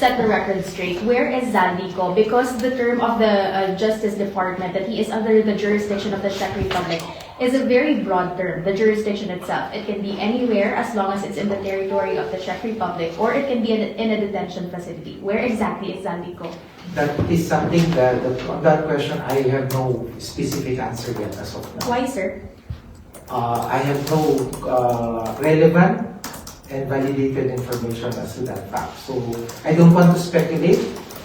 set the record straight, where is Zaldico? Because the term of the Justice Department, that he is under the jurisdiction of the Czech Republic, is a very broad term, the jurisdiction itself. It can be anywhere as long as it's in the territory of the Czech Republic, or it can be in a detention facility. Where exactly is Zaldico? That is something that, on that question, I have no specific answer yet as of now. Why, sir? I have no relevant and validated information as to that fact. So, I don't want to speculate,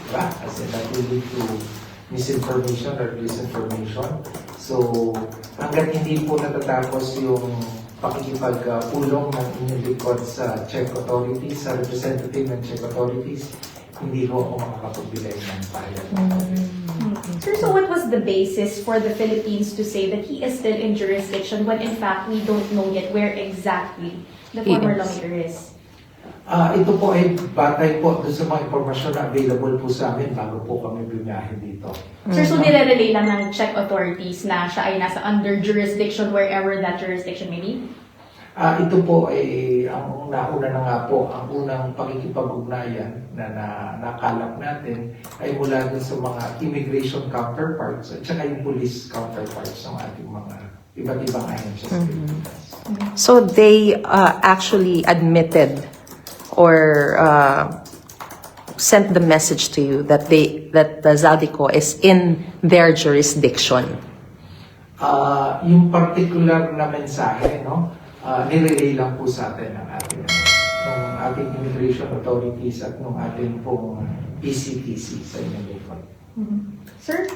diba? As in that will lead to misinformation or disinformation. So, hanggat hindi po natatapos yung pakikipagpulong ng inyong lingkod sa Czech authorities, sa representative ng Czech authorities, hindi ko ako makakapagbigay ng pahayag. Sir, so what was the basis for the Philippines to say that he is still in jurisdiction when in fact we don't know yet where exactly the former lawmaker is? Ito po ay batay po doon sa mga impormasyon na available po sa amin bago po kami bumiyahe dito. Sir, so nire-relay lang ng Czech authorities na siya ay nasa under jurisdiction wherever that jurisdiction may be? Ito po ay ang nauna na nga po, ang unang pakikipag-ugnayan na nakalap natin ay mula dun sa mga immigration counterparts at saka yung police counterparts ng ating mga iba't ibang ahensya sa Pilipinas. So they actually admitted or sent the message to you that Zaldico is in their jurisdiction. Yung particular na mensahe, no? Nirelay lang po sa atin ng ating immigration authorities at ng ating pong PCTC sa inyong lingkod. Sir,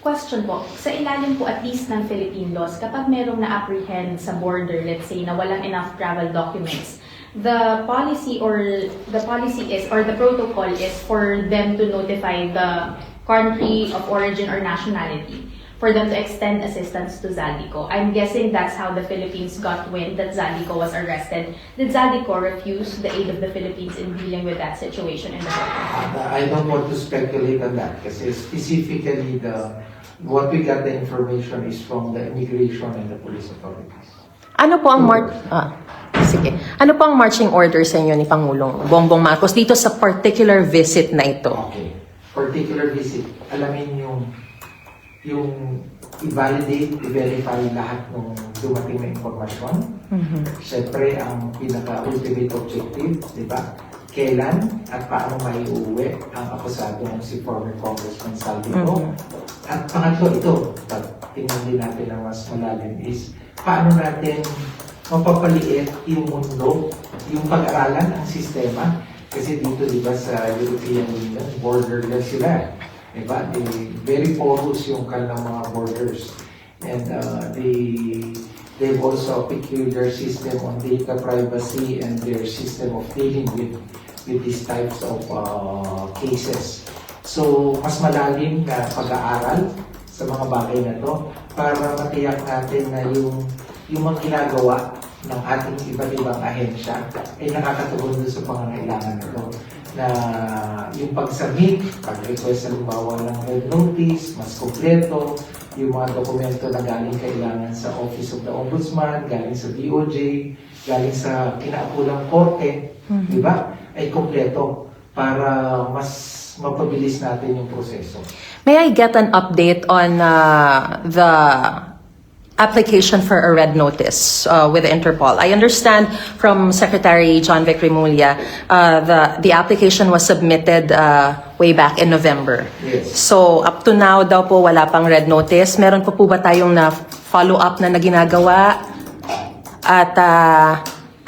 question po. Sa ilalim po at least ng Philippine laws, kapag merong na-apprehend sa border, let's say, na walang enough travel documents, the policy is, or the protocol is for them to notify the country of origin or nationality for them to extend assistance to Zaldico. I'm guessing that's how the Philippines got wind that Zaldico was arrested. Did Zaldico refuse the aid of the Philippines in dealing with that situation in the border? I don't want to speculate on that kasi specifically what we got the information is from the immigration and the police authorities. Ano po ang Ano po ang marching order sa inyo ni Pangulong Bongbong Marcos dito sa particular visit na ito? Okay. Particular visit. Alamin yung i-validate, i-verify lahat ng dumating na informasyon. Siyempre, ang pinaka-ultimate objective, di ba? Kailan at paano may uuwi ang akusado ng si former Congressman Zaldico. At pangatlo, ito, tingnan din natin ang mas malalim is, paano natin mapapaliit yung mundo, yung pag-aralan, ang sistema. Kasi dito, di ba, sa European Union, borderless sila. Diba? Very porous yung kanilang mga borders. And they've also a peculiar system on data privacy and their system of dealing with these types of cases. So, mas malalim na pag-aaral sa mga bagay na to para matiyak natin na yung mga ginagawa ng ating iba't ibang ahensya ay nakakatugon doon sa pangangailangan nito. Na yung pag-submit, pag-request halimbawa ng red notice, mas kompleto, yung mga dokumento na galing kailangan sa Office of the Ombudsman, galing sa DOJ, galing sa kinaakulang korte, di ba? Ay kompleto para mas mapabilis natin yung proseso. May I get an update on the application for a red notice with the Interpol? I understand from Secretary John Vic Remulla, the application was submitted way back in November. Yes. So up to now daw po wala pang red notice. Meron pa po ba tayong na follow-up na ginagawa? At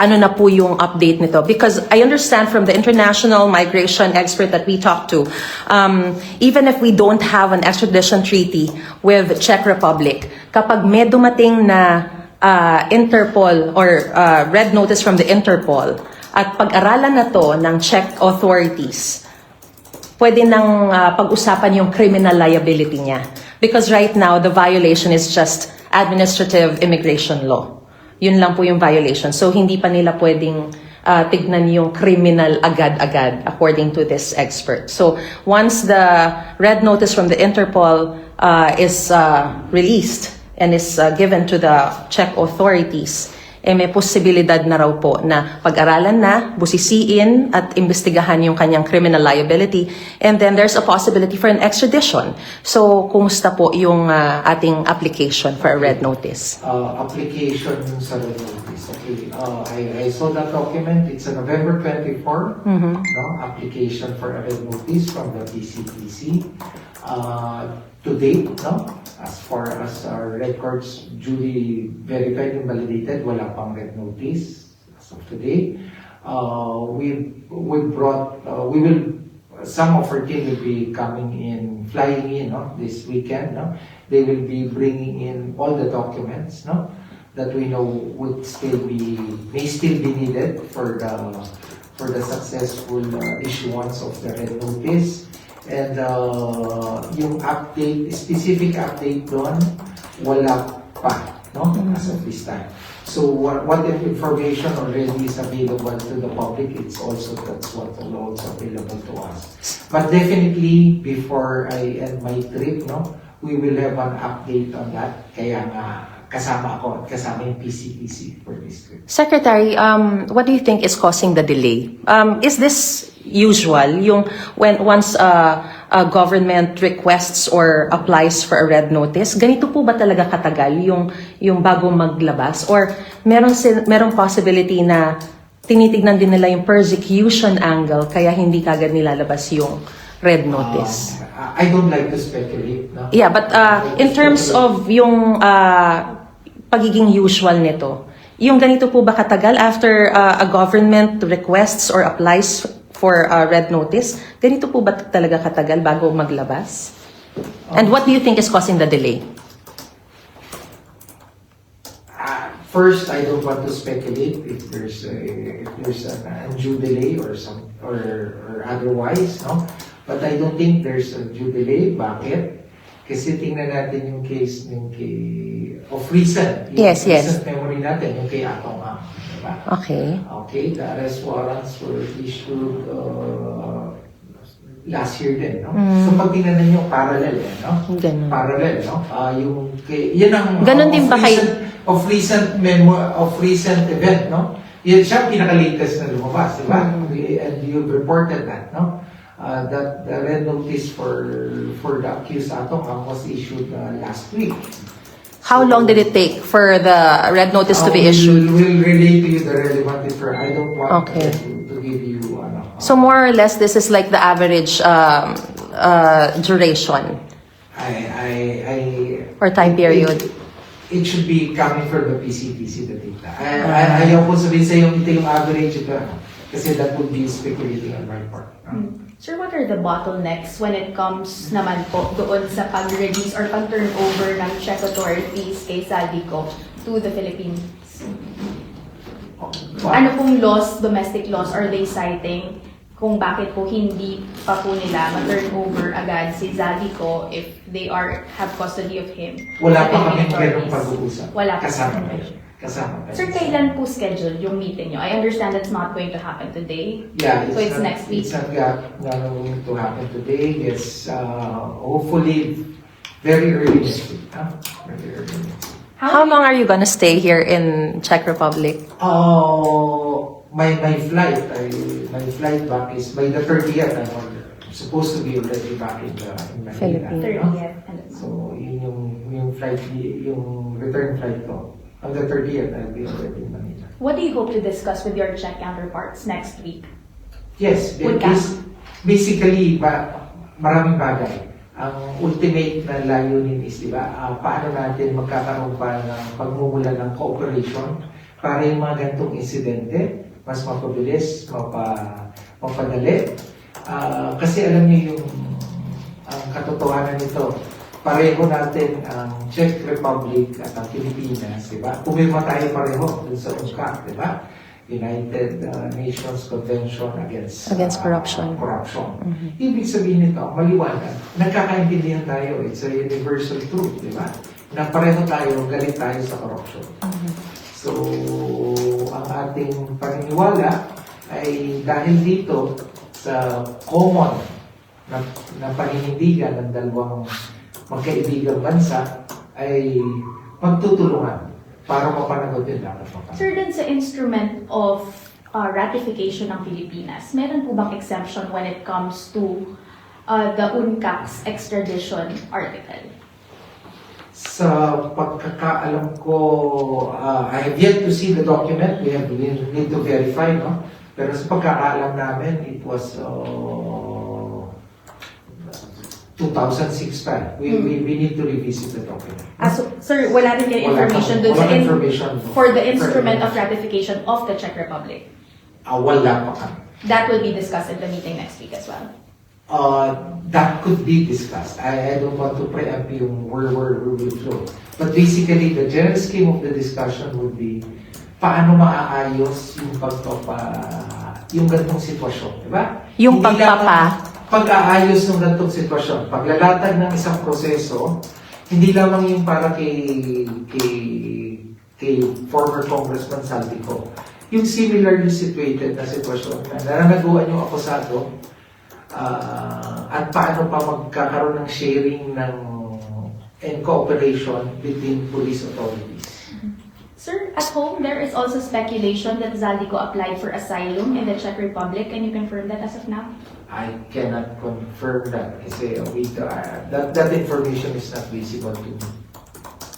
ano na po yung update nito? Because I understand from the international migration expert that we talked to, even if we don't have an extradition treaty with Czech Republic, kapag may dumating na Interpol or red notice from the Interpol at pag-aralan na to ng Czech authorities, pwede nang pag-usapan yung criminal liability niya. Because right now, the violation is just administrative immigration law. Yun lang po yung violation. So, hindi pa nila pwedeng tignan yung criminal agad-agad, according to this expert. So, once the red notice from the Interpol is released and is given to the Czech authorities, may posibilidad na raw po na pag-aralan na, busisiin at imbestigahan yung kanyang criminal liability, and then there's a possibility for an extradition. So, kumusta po yung ating application for a red notice? Application sa red notice. Okay. I saw that document. It's a November 24, no, application for a red notice from the PCTC. To date, no, as far as our records duly verified and validated, wala pang red notice as of today. Some of our team will be flying in, no, this weekend, no. They will be bringing in all the documents, no, that we know may still be needed for the successful issuance of the red notice. And yung specific update doon, wala pa, no, as of this time. So what information already is available to the public, that's what's also available to us. But definitely, before I end my trip, no, we will have an update on that. Kaya nga, kasama ako at kasama yung PCTC for this trip. Secretary, what do you think is causing the delay? Is this usual, yung once a government requests or applies for a red notice, ganito po ba talaga katagal yung bago maglabas? Or merong possibility na tinitignan din nila yung persecution angle kaya hindi kagad nilalabas yung red notice? I don't like to speculate. No? Yeah, but in terms of yung pagiging usual nito, yung ganito po ba katagal after a government requests or applies for a red notice, ganito po ba talaga katagal bago maglabas? And what do you think is causing the delay? First, I don't want to speculate if there's an undue delay or otherwise, no? But I don't think there's a due delay. Bakit? Kasi tingnan natin yung case of recent. Yes. Recent memory natin, yung kay Atong Ang. Diba? Okay. The arrest warrants were issued last year din, no? So pag tingnan nyo, parallel, no? Ganun. Parallel, no? Yan ang Ganun din ba of recent event, no? Yan siya pinaka-latest na lumabas, di ba? And you've reported that, no? That the red notice for the accused Atong Ang was issued last week. How long did it take for the red notice to be issued? We'll relate to you the relevant information. I don't want Okay. to give you So more or less, this is like the average duration or time period. It should be coming from the PCTC, the data. Ayaw ko sabihin sa yung ito yung average ito. Kasi that would be speculating on my part. Sir, what are the bottlenecks when it comes naman po doon sa pag-release or pag-turn over ng check authorities kay Zaldico to the Philippines? Ano pong domestic laws are they citing kung bakit po hindi pa po nila ma-turn over agad si Zaldico if they have custody of him? Wala The pa kami Philippine ganong authorities? pag-uusap. Wala pa. Kasama pa. Sir, kailan po scheduled yung meeting nyo? I understand it's not going to happen today. Yeah, So it's next week. It's not going to happen today. Yes, hopefully very early next week. Very early next week. How long are you gonna stay here in Czech Republic? My flight back is by the 30th. I'm supposed to be already back in Manila. Philippines. 30th. So yun yung flight, yung return flight ko. On the 30th, I'll be already in Manila. What do you hope to discuss with your Czech counterparts next week? Yes, basically, maraming bagay. Ang ultimate na layunin is, di ba, paano natin magkakaroon pa ng pagmumula ng cooperation para yung mga ganitong insidente mas mapabilis, mapadali. Kasi alam niyo yung ang katotohanan nito, pareho natin ang Czech Republic at ang Pilipinas, di ba? Pumima tayo pareho dun sa UNCAC, di ba? United Nations Convention Against Corruption. Ibig sabihin nito, maliwanag, nagkakaintindihan tayo. It's a universal truth, di ba? Na pareho tayo, galit tayo sa corruption. So, ang ating paniniwala ay dahil dito sa common na paninindigan ng dalawang magkaibigang bansa ay magtutulungan para mapanagot yun, dapat mapanagot. Sir, dun sa instrument of ratification ng Pilipinas, meron po bang exemption when it comes to the UNCAC's extradition article? Sa pagkakaalam ko, I have yet to see the document. We need to verify, no? Pero sa pagkakaalam namin, it was 2006 pa. We need to revisit the document. So, sir, wala rin kayo Wala information kang- dun sa walang information. for the instrument of ratification of the Czech Republic. Wala pa kami. That will be discussed in the meeting next week as well. That could be discussed. I don't want to preempt yung where we will flow. But basically, the general scheme of the discussion would be paano maaayos yung yung ganitong sitwasyon, di ba? Yung Hindi pagpapa- lamang pag-aayos ng ganitong sitwasyon, paglalatag ng isang proseso, hindi lamang yung para kay former Congressman Saldico. Yung similarly situated na sitwasyon na naranaguan yung akusado, at paano pa magkakaroon ng sharing and cooperation between police authorities. Sir, at home, there is also speculation that Zaldico applied for asylum in the Czech Republic. Can you confirm that as of now? I cannot confirm that kasi that information is not visible to me.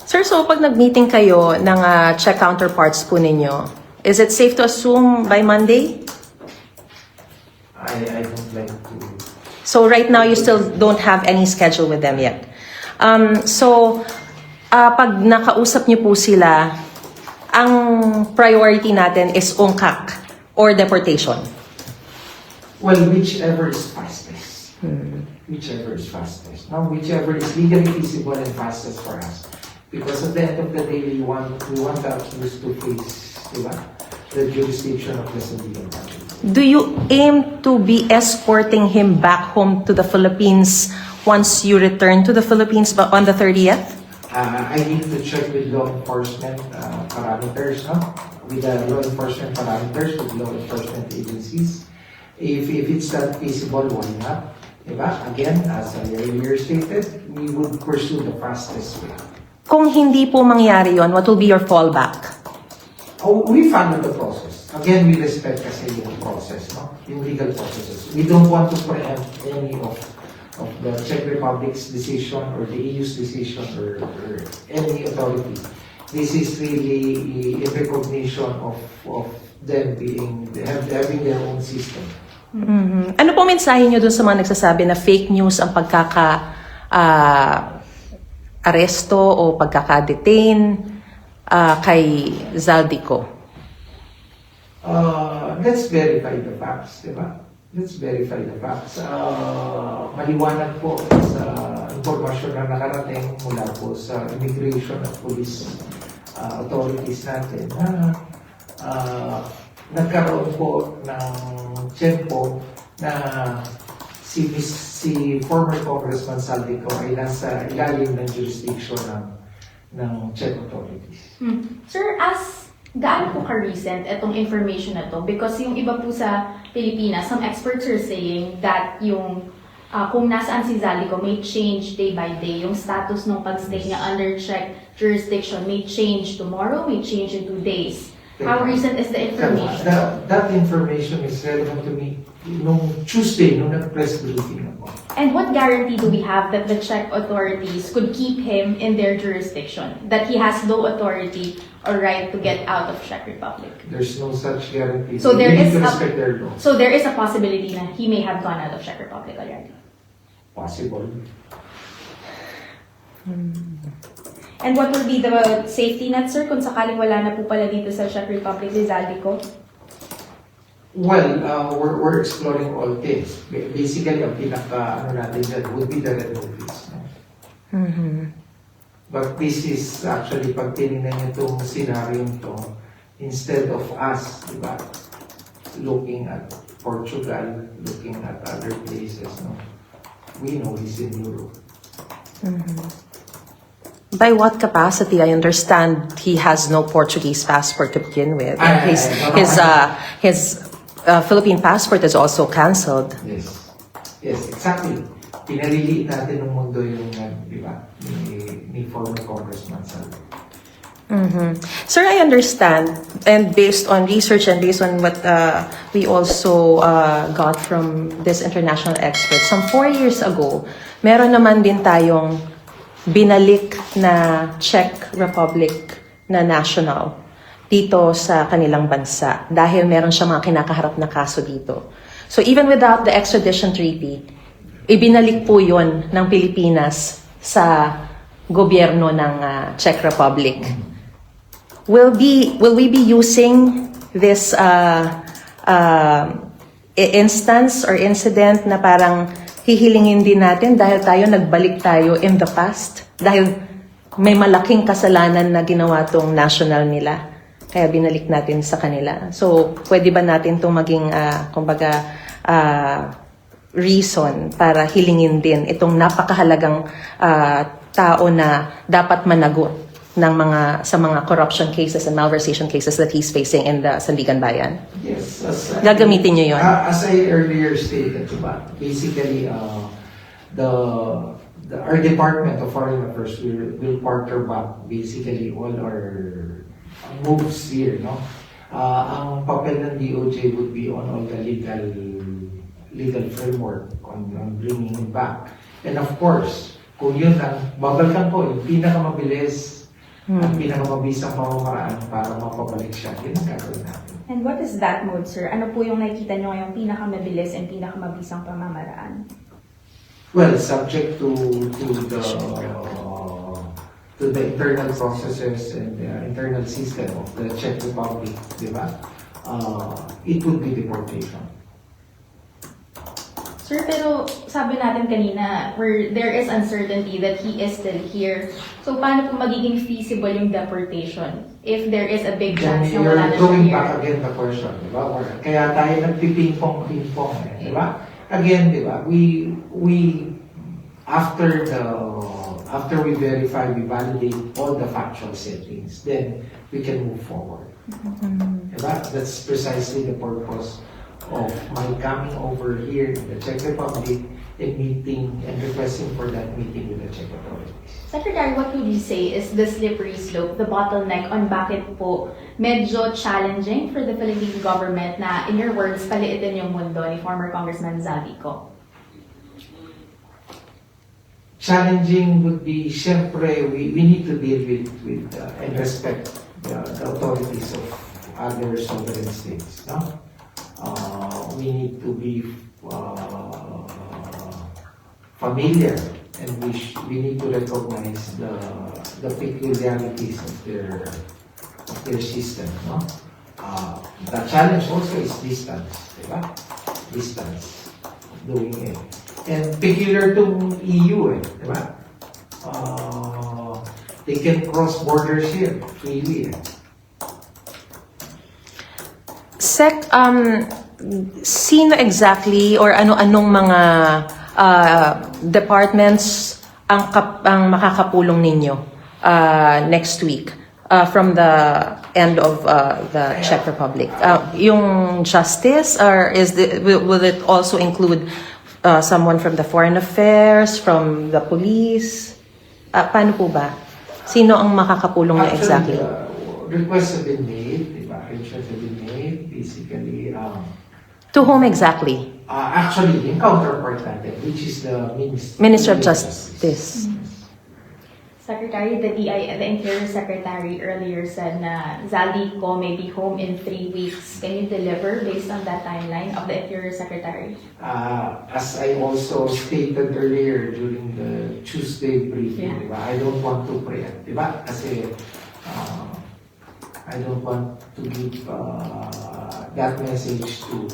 Sir, so pag nag-meeting kayo ng Czech counterparts po ninyo, is it safe to assume by Monday? I don't like to. So right now, you still don't have any schedule with them yet. Pag nakausap niyo po sila, ang priority natin is UNCAC or deportation. Well, whichever is fastest. Whichever is fastest. No, whichever is legally feasible and fastest for us. Because at the end of the day, we want the accused to face, diba, the jurisdiction of the civilian body. Do you aim to be escorting him back home to the Philippines once you return to the Philippines on the 30th? I need to check with law enforcement parameters, no? With the law enforcement parameters, with law enforcement agencies. If it's not feasible, why not? Diba? Again, as I earlier stated, we would pursue the fastest way. Kung hindi po mangyari yon, what will be your fallback? We follow the process. Again, we respect kasi yung process, no? Yung legal processes. We don't want to preempt any of the Czech Republic's decision or the EU's decision or any authority. This is really in recognition of them having their own system. Ano po mensahe niyo dun sa mga nagsasabi na fake news ang aresto o pagkaka-detain kay Zaldico? Let's verify the facts, di ba? Let's verify the facts. Maliwanag po sa informasyon na nakarating mula po sa immigration at police authorities natin na nagkaroon po ng tempo na si former Congressman Saldico ay nasa ilalim ng jurisdiction ng Czech authorities. Sir, gaano po ka-recent itong information na to? Because yung iba po sa Pilipinas, some experts are saying that yung kung nasaan si Zaldico may change day by day. Yung status ng pag-stay niya under Czech jurisdiction may change tomorrow, may change in 2 days. How recent is the information? That information is relevant to me nung Tuesday, nung nag-press briefing ako. And what guarantee do we have that the Czech authorities could keep him in their jurisdiction? That he has no authority or right to get out of Czech Republic? There's no such guarantee. So there We need is to a- respect their law. So there is a possibility na he may have gone out of Czech Republic already. Possible. And what would be the safety net, sir, kung sakaling wala na po pala dito sa Czech Republic si Zaldico? Well, we're exploring all things. Basically, ang natin dyan would be the red notice. No? But this is actually, pag tinignan niyo itong scenario to, instead of us, di ba, looking at Portugal, looking at other places, no? We know he's in Europe. By what capacity? I understand he has no Portuguese passport to begin with. And his Philippine passport is also cancelled. Yes. Yes, exactly. Pinaliliit natin ng mundo yung, di ba, ni former Congressman Saldico. Sir, I understand, and based on research and based on what we also got from this international experts, some 4 years ago, meron naman din tayong binalik na Czech Republic na national dito sa kanilang bansa dahil meron siya mga kinakaharap na kaso dito. So even without the extradition treaty, ibinalik po yun ng Pilipinas sa gobyerno ng Czech Republic. Will we be using this instance or incident na parang hihilingin din natin dahil nagbalik tayo in the past? Dahil may malaking kasalanan na ginawa tong national nila. Kaya binalik natin sa kanila. So, pwede ba natin itong maging, reason para hilingin din itong napakahalagang tao na dapat managot ng sa mga corruption cases and malversation cases that he's facing in the Sandigan Bayan? Yes. Gagamitin niyo yun? As I earlier stated, diba, basically, our Department of Foreign Affairs will quarterback basically all our moves here, no? Ang papel ng DOJ would be on all the legal framework on bringing him back. And of course, kung yun ang, babalikan ko, yung pinakamabilis at pinakamabisang pamamaraan para mapabalik siya, yun ang gagawin natin. And what is that mode, sir? Ano po yung nakikita nyo ngayong pinakamabilis and pinakamabisang pamamaraan? Well, subject to the internal processes and the internal system of the Czech Republic, di ba? It would be deportation. Sir, pero sabi natin kanina, where there is uncertainty that he is still here. So, paano po magiging feasible yung deportation if there is a big chance na wala na You're siya going here? back again the question, di ba? Kaya tayo nagpiping-pong, di ba? Again, di ba? We after we verify, we validate all the factual settings, then we can move forward. Diba? That's precisely the purpose of my coming over here in the Czech Republic and meeting and requesting for that meeting with the Czech authorities. Secretary, what would you say is the slippery slope, the bottleneck on bakit po medyo challenging for the Philippine government na, in your words, paliitin yung mundo ni former Congressman Zaldico? Challenging would be, syempre, we need to deal with and respect the authorities of other sovereign states, no? We need to be familiar, and we need to recognize the peculiarities of their system, no? The challenge also is distance, diba? Distance, doing it. And peculiar to EU, diba? They can cross borders here freely. Sec, sino exactly or ano-anong mga departments ang makakapulong ninyo next week from the end of the Czech Republic? Yung justice, or will it also include someone from the foreign affairs, from the police? Paano po ba? Sino ang makakapulong niyo exactly? Requests have been made, diba? Requests have been made, basically. To whom exactly? Actually, yung counterpart natin, which is the Minister of Justice. Secretary, the Interior Secretary earlier said na Zaldico may be home in 3 weeks. Can you deliver based on that timeline of the Interior Secretary? As I also stated earlier during the Tuesday briefing, diba? I don't want to preempt, diba? Kasi I don't want to give that message to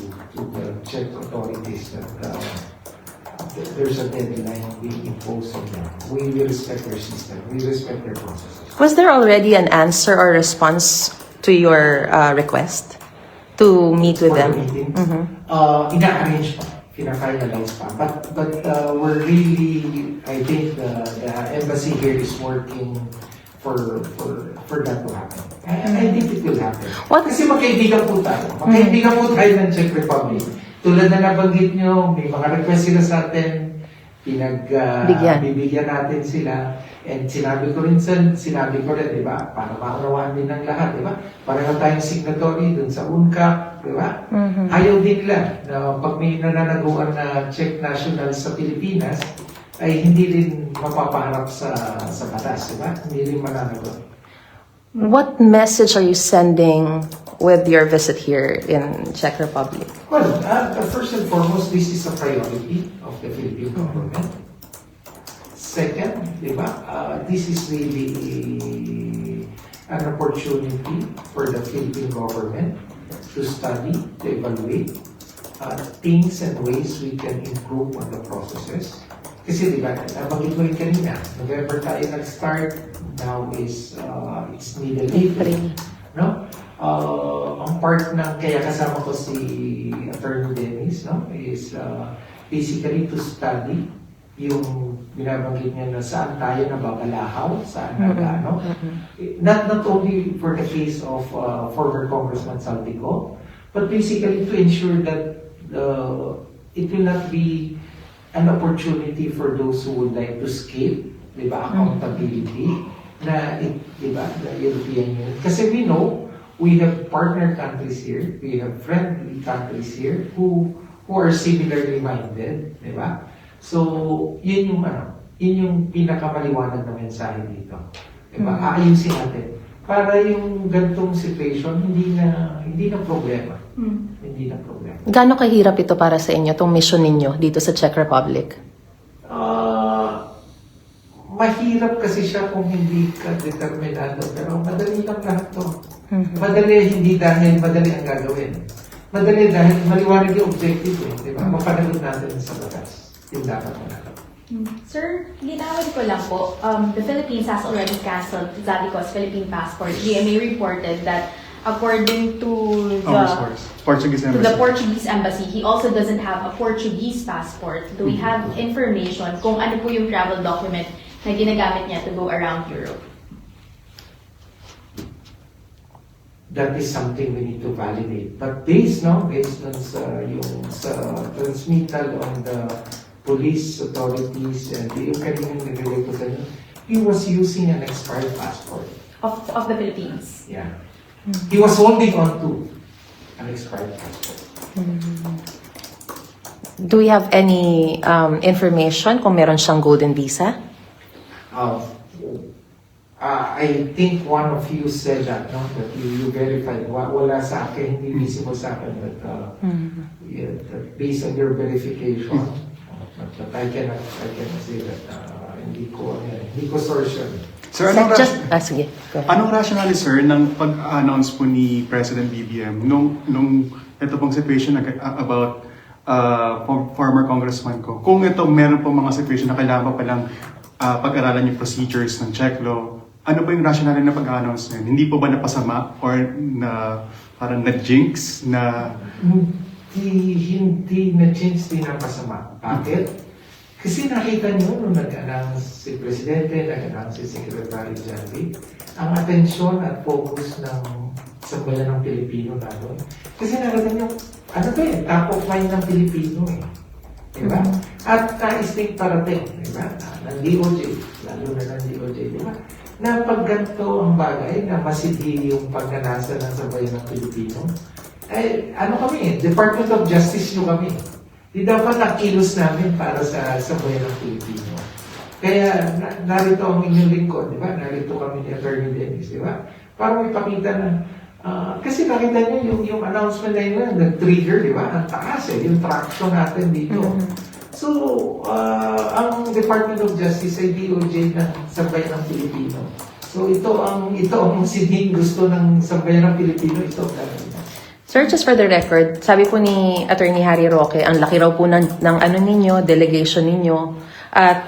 the Czech authorities that there's a deadline being imposed on them. We respect their system. We respect their processes. Was there already an answer or response to your request to meet with For them? the meeting, ina-arrange pa, pina-finalize pa. But we're really, I think the embassy here is working for that to happen. I think it will happen. Kasi magkaibigan po tayo. Magkaibigan po tayo ng Czech Republic. Tulad na nabanggit nyo, may mga request sila sa atin. Bigyan. bibigyan natin sila. And sinabi ko rin, di ba, para maunawaan din ng lahat, di ba? Pareho tayong signatory dun sa UNCAP, di ba? Ayaw din nila na pag may nananaguan na Czech national sa Pilipinas, ay hindi rin mapapaharap sa batas, di ba? Hindi rin mananagot. What message are you sending with your visit here in Czech Republic? Well, first and foremost, this is a priority of the Philippine government. Second, di ba, this is really an opportunity for the Philippine government to study, to evaluate things and ways we can improve on the processes. Kasi di ba, nabanggit ko rin kanina, November tayo nag-start, now is it's middle April. No? Ang part ng, kaya kasama ko si Attorney Dennis, no, is basically to study yung binabanggit niya na saan tayo nababalahaw, saan nag-ano. Not only for the case of former Congressman Saltico, but basically to ensure that it will not be an opportunity for those who would like to escape, di ba, accountability, na, di ba, the European Union. Kasi we know, we have partner countries here, we have friendly countries here who are similarly minded, di ba? So, yun yung pinakamaliwanag na mensahe dito. Diba? Aayusin natin. Para yung gantong situation, hindi na problema. Hindi na problema. Gaano kahirap ito para sa inyo, itong mission ninyo dito sa Czech Republic? Mahirap kasi siya kung hindi ka determinado. Pero madali lang lahat to. Madali, hindi dahil madali ang gagawin. Madali dahil maliwanag yung objective. Diba? Mapanagot natin sa batas. Yung dapat mo natin. Sir, linawin ko lang po, the Philippines has already canceled Zalico's Philippine passport. GMA reported that according to the Portuguese embassy, he also doesn't have a Portuguese passport. Do we have information kung ano po yung travel document na ginagamit niya to go around Europe? That is something we need to validate. But based on sa transmittal on the police authorities and yung kaninang nag-relate ko sa inyo, he was using an expired passport. Of the Philippines? Yeah. He was holding on to an expired passport. Do we have any information kung meron siyang golden visa? I think one of you said that, no? That you verified. Wala sa akin, hindi visible sa akin. But yeah, that based on your verification, but I cannot say that hindi ko source yun. Sir, Sige. Go ahead. anong rationale, sir, ng pag-announce po ni President BBM nung ito pong situation about former congressman ko? Kung ito meron pong mga situation na kailangan pa palang pag-aralan yung procedures ng Czech law, ano ba yung rationale na pag-announce na yun? Hindi po ba napasama or na parang na-jinx na... Hindi na-change, din ang masama. Bakit? Kasi nakita niyo nung nag-announce si Presidente, nag-announce si Secretary Jandy, ang atensyon at focus ng sambayan ng Pilipino na doon. Kasi nakita niyo, ano ba eh, top of mind ng Pilipino eh. Diba? At nais din parating, diba? Ng DOJ, lalo na ng DOJ, diba? Na pag ganito ang bagay, na masidhi yung pagnanasa ng sambayan ng Pilipino, eh, ano kami, Department of Justice nyo kami. Di dapat nakilos namin para sa bayan ng Pilipino. Kaya narito ang inyong lingkod, di ba? Narito kami ni Attorney Dennis, di ba? Para may pakita na, kasi nakita nyo yung announcement na yun, nag-trigger, di ba? Ang taas yung traction natin dito. So, ang Department of Justice ay DOJ ng sambayan ng Pilipino. So, ito ang sining gusto ng sambayan ng Pilipino, ito talaga. Sir, just for the record, sabi po ni Attorney Harry Roque, ang laki raw po ng ano ninyo, delegation ninyo, at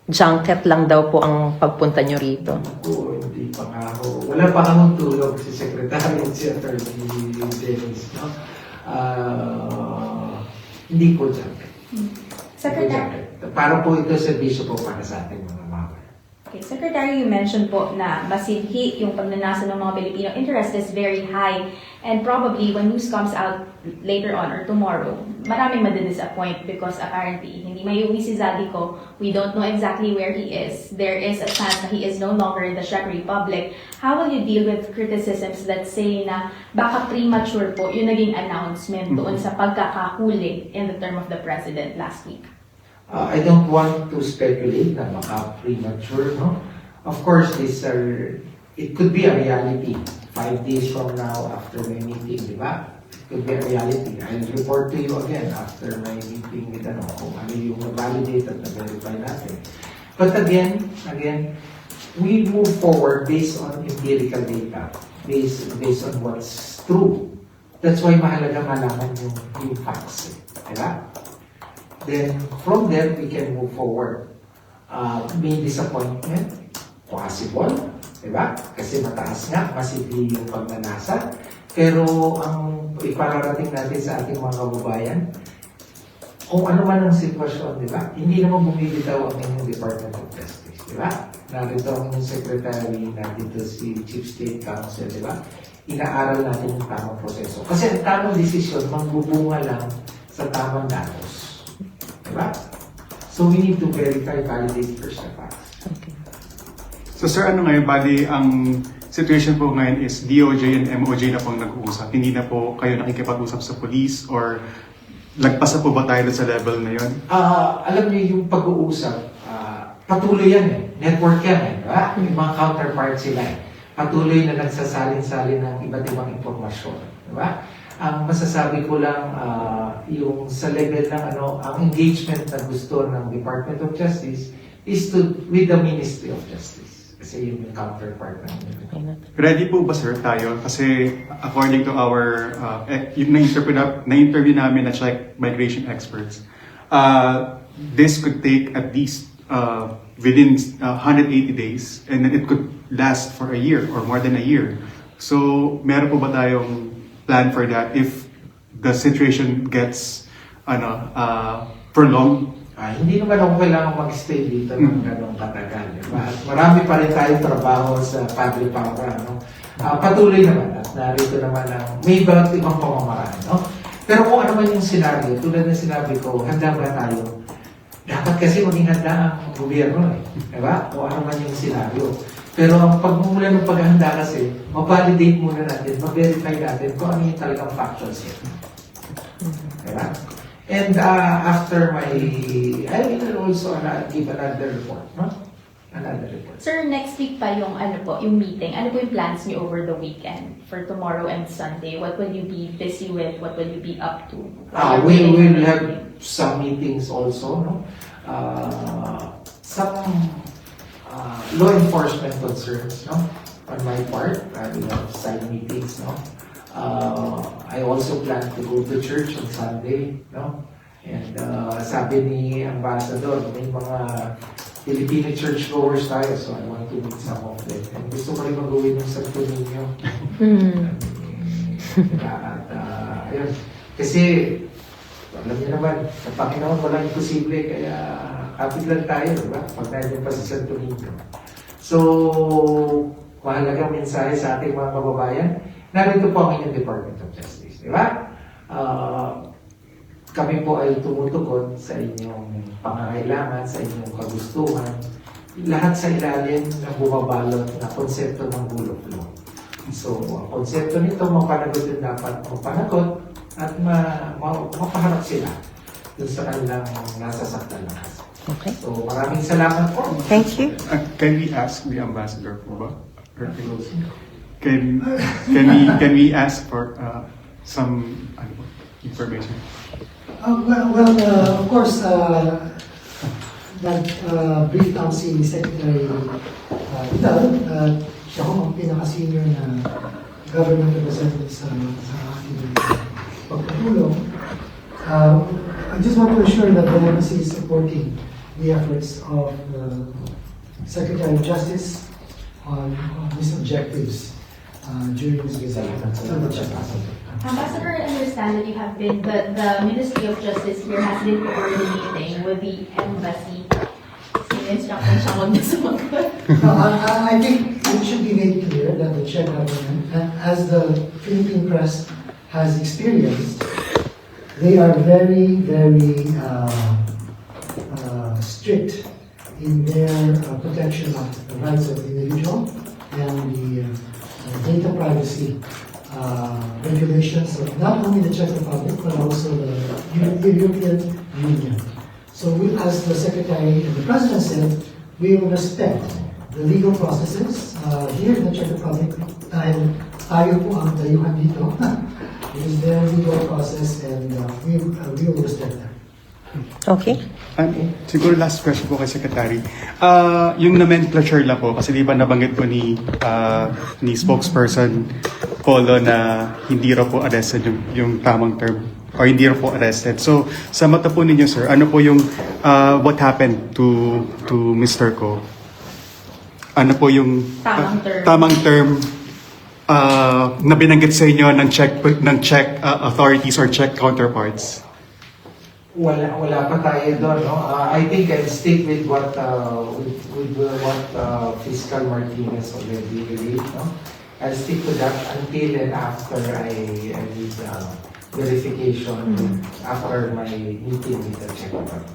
junket lang daw po ang pagpunta nyo rito. Oo, hindi pa nga ako. Wala pa akong tulog si Secretary at si Attorney Dennis, no? Hindi po junket. Secretary? Para po ito servisyo po para sa ating mga mama. Okay, Secretary, you mentioned po na masidhi yung pagnanasa ng mga Pilipino. Interest is very high. And probably when news comes out later on or tomorrow, maraming madidisappoint because apparently hindi may uwi si Zaldico. We don't know exactly where he is. There is a chance that he is no longer in the Czech Republic. How will you deal with criticisms that say na baka premature po yung naging announcement doon sa pagkakahuli in the term of the President last week? I don't want to speculate na baka premature, no? Of course, it could be a reality 5 days from now after my meeting, di ba? It could be a reality. I'll report to you again after my meeting with kung ano yung na-validate at na-verify natin. But again, we move forward based on empirical data, based on what's true. That's why mahalaga malaman yung facts, di ba? Then, from there, we can move forward. May disappointment, possible, di ba? Kasi mataas nga, masibli yung pagnanasa. Pero, ang ipararating natin sa ating mga kababayan, kung ano man ang sitwasyon, di ba? Hindi naman bumibitaw ang inyong Department of Justice, di ba? Narito ang inyong Secretary, narito si Chief State Counsel, di ba? Inaaral natin yung tamang proseso. Kasi ang tamang desisyon, magbubunga lang sa tamang datos. Diba? So we need to verify, validate first the facts. So sir, ano ngayon, bali ang situation po ngayon is DOJ and MOJ na pong nag-uusap. Hindi na po kayo nakikipag-usap sa police or lagpas na po ba tayo sa level na yun? Alam niyo yung pag-uusap, patuloy yan eh. Network yan eh. Diba? Yung mga counterparts sila eh. Patuloy na nagsasalin-salin ng iba't ibang impormasyon. Diba? Ang masasabi ko lang, yung sa level ng ang engagement na gusto ng Department of Justice is with the Ministry of Justice. Kasi yung counterpart ng Ready po ba sir tayo? Kasi according to our, yung na-interview namin na Czech migration experts, this could take at least within 180 days and then it could last for a year or more than a year. So meron po ba tayong plan for that if the situation gets prolonged? Hindi naman ako kailangan mag-stay dito ng ganong katagal. Diba? At marami pa rin tayong trabaho sa public power. Patuloy naman at narito naman ang may iba't ibang pamamaraan. No? Pero kung ano man yung senaryo, tulad ng sinabi ko, handa ba tayo? Dapat kasi maging handa ang gobyerno. Diba? Kung ano man yung senaryo. Pero ang pagmumula ng paghahanda kasi, ma-validate muna natin, ma-verify natin kung ano yung talagang factuals yun. Diba? And after I will also give another report, no? Another report. Sir, next week pa yung yung meeting. Ano po yung plans niyo over the weekend for tomorrow and Sunday? What will you be busy with? What will you be up to? We will have some meetings also, no? Some law enforcement concerns, no? On my part, we have side meetings, no? I also plan to go to church on Sunday, no? And sabi ni Ambassador, may mga Filipino churchgoers tayo, so I want to meet some of them. And gusto ko rin mag-uwi ng Santo Niño. At ayun, kasi alam niyo naman, sa Panginoon walang imposible, kaya kapit lang tayo, diba? Pag nandiyan pa sa Santo Niño. So, mahalagang mensahe sa ating mga kababayan, narito po ang inyong Department of Justice, di ba? Kami po ay tumutugon sa inyong pangangailangan, sa inyong kagustuhan, lahat sa ilalim ng bumabalot na konsepto ng rule of law. So, ang konsepto nito, mapanagot din dapat mapanagot at mapaharap sila dun sa kanilang nasasaktan na kaso. Okay. So, maraming salamat po. Thank you. Can we ask the ambassador po ba? Can we ask for some information? Of course, nag-brief lang si Secretary Vidal. Siya ko ang pinaka-senior na government representative sa aking pagpatulong. I just want to assure that the embassy is supporting the efforts of the Secretary of Justice on his objectives during this visit to the Czech Republic. Ambassador, I understand that you have been, the Ministry of Justice here has been coordinating with the embassy in-instruction siya huwag na sumagot. I think it should be made clear that the Czech government, as the Philippine press has experienced, they are very, very strict in their protection of the rights of the individual and the data privacy regulations of not only the Czech Republic but also the European Union. So we, as the Secretary and the President said, we will respect the legal processes here in the Czech Republic and tayo po ang dayuhan dito. It is their legal process and we will respect that. Okay. Siguro last question po kay Secretary. Yung nomenclature lang po, kasi di ba nabanggit po ni spokesperson Polo na hindi raw po arrested yung tamang term or hindi raw po arrested. So, sa mata po ninyo, sir, ano po yung what happened to Mr. Ko? Ano po yung Tamang term. na binanggit sa inyo ng Czech authorities or Czech counterparts? Wala pa tayo doon, no? I think I'll stick with what Fiscal Martinez already relayed, no? I'll stick to that until and after I did verification after my meeting with the Czech Republic.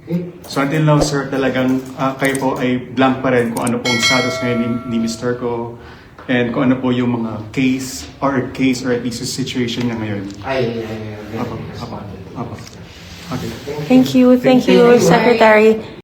Okay? So until now, sir, talagang kayo po ay blank pa rin kung ano pong status ngayon ni Mr. Ko and kung ano po yung mga case or at least yung situation niya ngayon. I already responded. Okay. Thank you, Secretary.